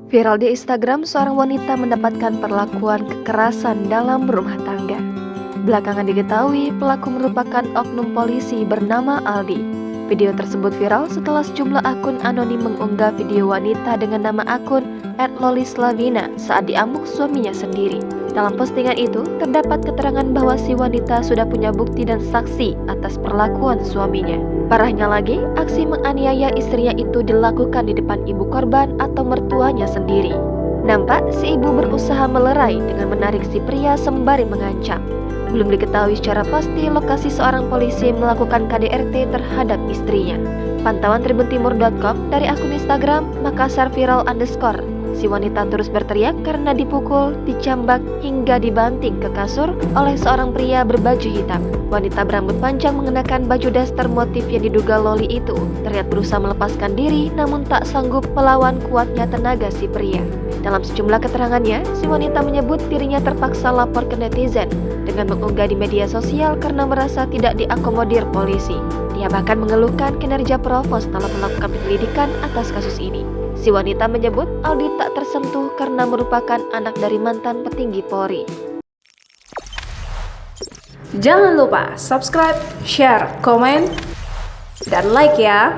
Viral di Instagram, seorang wanita mendapatkan perlakuan kekerasan dalam rumah tangga. Belakangan diketahui pelaku merupakan oknum polisi bernama Aldi. Video tersebut viral setelah sejumlah akun anonim mengunggah video wanita dengan nama akun @lolislavina saat diamuk suaminya sendiri. Dalam postingan itu, terdapat keterangan bahwa si wanita sudah punya bukti dan saksi atas perlakuan suaminya. Parahnya lagi, aksi menganiaya istrinya itu dilakukan di depan ibu korban atau mertuanya sendiri. Nampak si ibu berusaha melerai dengan menarik si pria sembari mengancam. Belum diketahui secara pasti lokasi seorang polisi melakukan KDRT terhadap istrinya. Pantauan tribuntimur.com dari akun Instagram Makassar Viral _ si wanita terus berteriak karena dipukul, dicambak, hingga dibanting ke kasur oleh seorang pria berbaju hitam. Wanita berambut panjang mengenakan baju daster motif yang diduga loli itu terlihat berusaha melepaskan diri namun tak sanggup melawan kuatnya tenaga si pria. Dalam sejumlah keterangannya, si wanita menyebut dirinya terpaksa lapor ke netizen dengan mengunggah di media sosial karena merasa tidak diakomodir polisi. Dia bahkan mengeluhkan kinerja Provos dalam melakukan penyelidikan atas kasus ini. Si wanita menyebut Aldi tak tersentuh karena merupakan anak dari mantan petinggi Polri. Jangan lupa subscribe, share, komen, dan like ya!